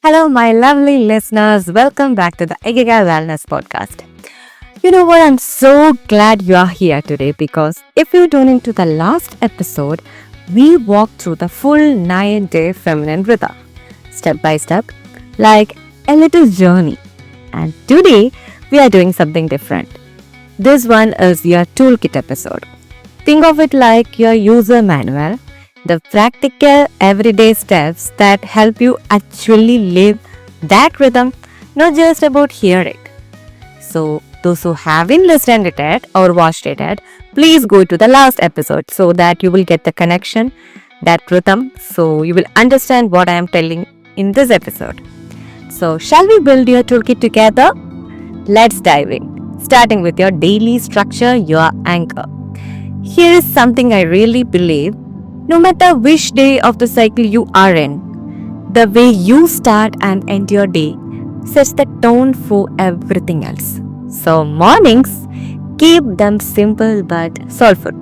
Hello, my lovely listeners. Welcome back to the Ikigai Wellness Podcast. You know what? I'm so glad you are here today because if you tune into the last episode, we walked through the full 9-day feminine rhythm, step by step, like a little journey. And today, we are doing something different. This one is your toolkit episode. Think of it like your user manual, the practical everyday steps that help you actually live that rhythm, not just about hear it. So, those who haven't listened to it or watched it yet, please go to the last episode so that you will get the connection, that rhythm, so you will understand what I am telling in this episode. So, shall we build your toolkit together? Let's dive in, starting with your daily structure, your anchor. Here is something I really believe. No matter which day of the cycle you are in, the way you start and end your day sets the tone for everything else. So mornings, keep them simple but soulful.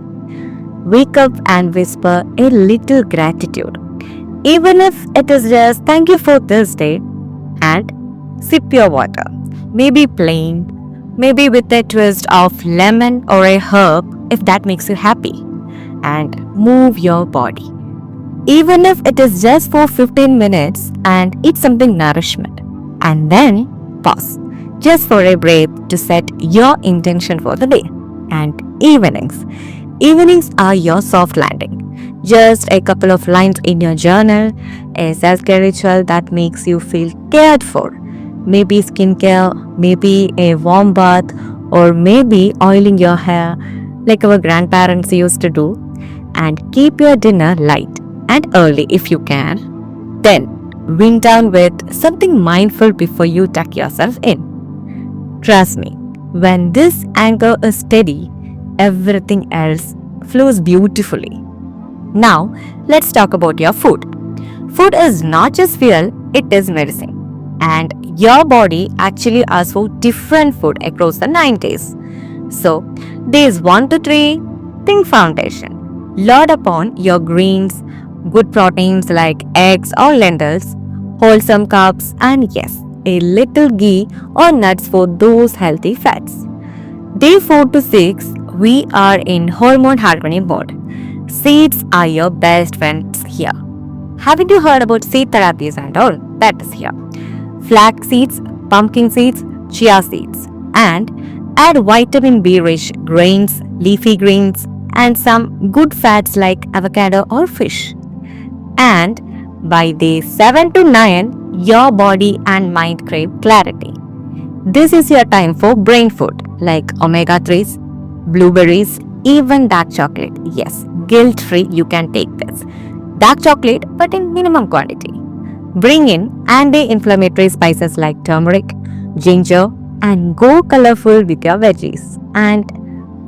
Wake up and whisper a little gratitude. Even if it is just thank you for this day, and sip your water. Maybe plain, maybe with a twist of lemon or a herb if that makes you happy. And move your body. Even if it is just for 15 minutes and eat something nourishment. And then pause just for a breath to set your intention for the day. And evenings. Evenings are your soft landing. Just a couple of lines in your journal, a self-care ritual that makes you feel cared for. Maybe skincare, maybe a warm bath, or maybe oiling your hair like our grandparents used to do. And keep your dinner light and early if you can. Then wind down with something mindful before you tuck yourself in. Trust me, when this anchor is steady, everything else flows beautifully. Now, let's talk about your food. Food is not just fuel, it is medicine. And your body actually asks for different food across the 9 days. So, days 1 to 3, think foundation. Load upon your greens, good proteins like eggs or lentils, wholesome carbs, and yes, a little ghee or nuts for those healthy fats. Day 4 to 6, we are in hormone harmony mode. Seeds are your best friends here. Haven't you heard about seed therapies and all? That is here. Flax seeds, pumpkin seeds, chia seeds, and add vitamin B rich grains, leafy greens, and some good fats like avocado or fish. And by day 7 to 9, your body and mind crave clarity. This is your time for brain food like omega-3s, blueberries, even dark chocolate. Yes, guilt-free you can take this. Dark chocolate but in minimum quantity. Bring in anti-inflammatory spices like turmeric, ginger, and go colorful with your veggies. And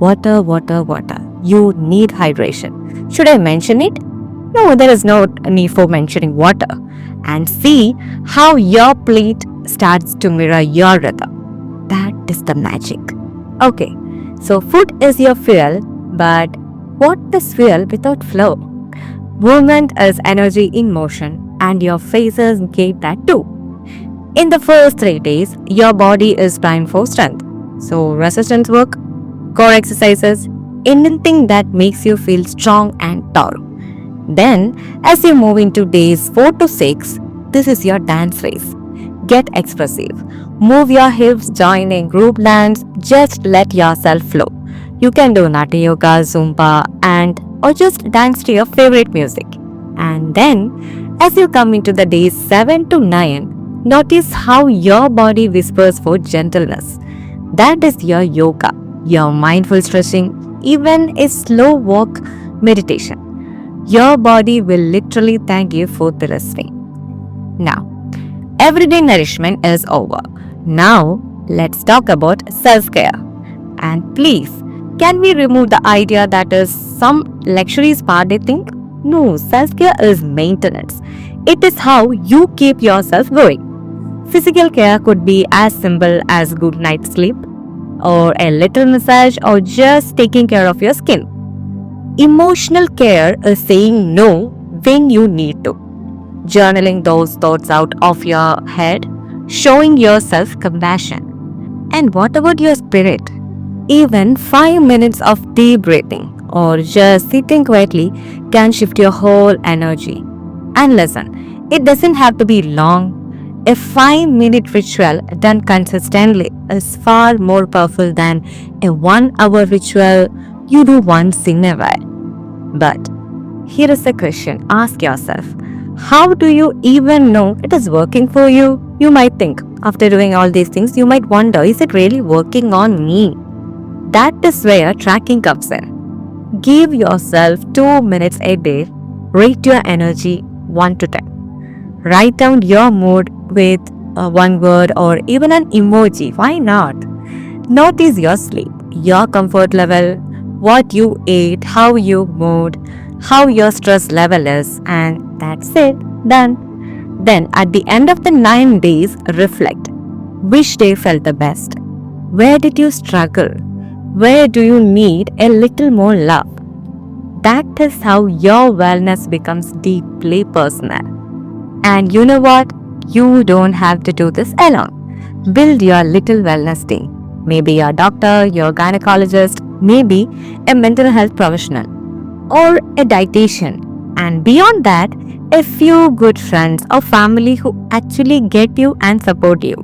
water. You need hydration. Should I mention it? No, there is no need for mentioning water. And see how your plate starts to mirror your rhythm. That is the magic. Okay, so food is your fuel, but what is fuel without flow? Movement is energy in motion, and your phases gave that too. In the first 3 days, your body is primed for strength. So resistance work, core exercises, anything that makes you feel strong and tall. Then, as you move into days 4 to 6, this is your dance race. Get expressive. Move your hips, join a group dance, just let yourself flow. You can do Nata Yoga, Zumba, or just dance to your favorite music. And then, as you come into the days 7 to 9, notice how your body whispers for gentleness. That is your yoga, your mindful stretching, even a slow walk meditation. Your body will literally thank you for the listening. Now, everyday nourishment is over. Now, let's talk about self-care. And please, can we remove the idea that is some luxury spa day thing? No, self-care is maintenance. It is how you keep yourself going. Physical care could be as simple as good night's sleep, or a little massage, or just taking care of your skin. Emotional care is saying no when you need to. journaling those thoughts out of your head, showing yourself compassion. And what about your spirit? Even 5 minutes of deep breathing or just sitting quietly can shift your whole energy. And listen, it doesn't have to be long. A 5-minute ritual done consistently is far more powerful than a 1 hour ritual you do once in a while. But here is a question, ask yourself, how do you even know it is working for you? You might think, after doing all these things, you might wonder, is it really working on me? That is where tracking comes in. Give yourself 2 minutes a day, rate your energy 1 to 10. Write down your mood with one word or even an emoji. Why not? Notice your sleep, your comfort level, what you ate, how you moved, how your stress level is, and that's it. Done. Then at the end of the 9 days, reflect. Which day felt the best? Where did you struggle? Where do you need a little more love? That is how your wellness becomes deeply personal. And you know what? You don't have to do this alone. Build your little wellness team. Maybe your doctor, your gynecologist, maybe a mental health professional, or a dietitian. And beyond that, a few good friends or family who actually get you and support you.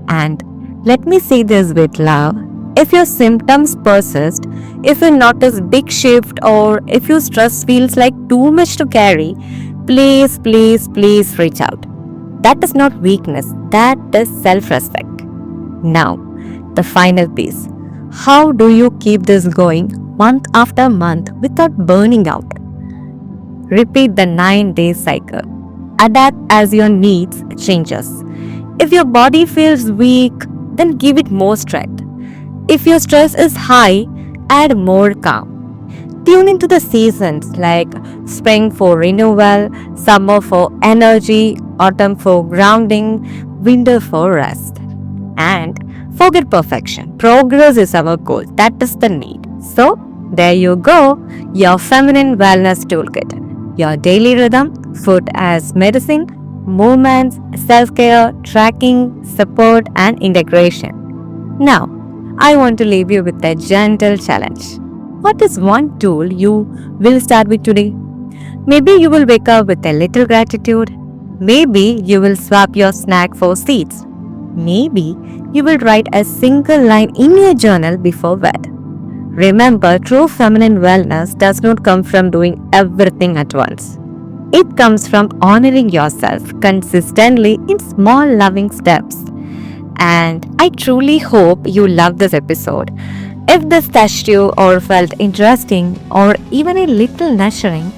And let me say this with love. If your symptoms persist, if you notice big shift, or if your stress feels like too much to carry, please reach out. That is not weakness, that is self-respect. Now, the final piece. How do you keep this going month after month without burning out? Repeat the 9-day cycle. Adapt as your needs changes. If your body feels weak, then give it more strength. If your stress is high, add more calm. Tune into the seasons like spring for renewal, summer for energy, autumn for grounding, winter for rest. And forget perfection. Progress is our goal. That is the need. So, there you go, your Feminine Wellness Toolkit. Your daily rhythm, food as medicine, movements, self-care, tracking, support, and integration. Now, I want to leave you with a gentle challenge. What is one tool you will start with today? Maybe you will wake up with a little gratitude. Maybe you will swap your snack for seeds. Maybe you will write a single line in your journal before bed. Remember, true feminine wellness does not come from doing everything at once. It comes from honoring yourself consistently in small loving steps. And I truly hope you loved this episode. If this touched you or felt interesting or even a little nurturing,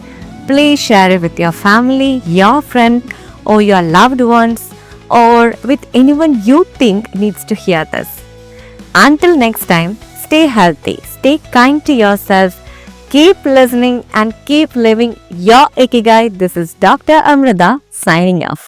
please share it with your family, your friend, or your loved ones, or with anyone you think needs to hear this. Until next time, stay healthy, stay kind to yourself, keep listening and keep living your Ikigai. This is Dr. Amritha signing off.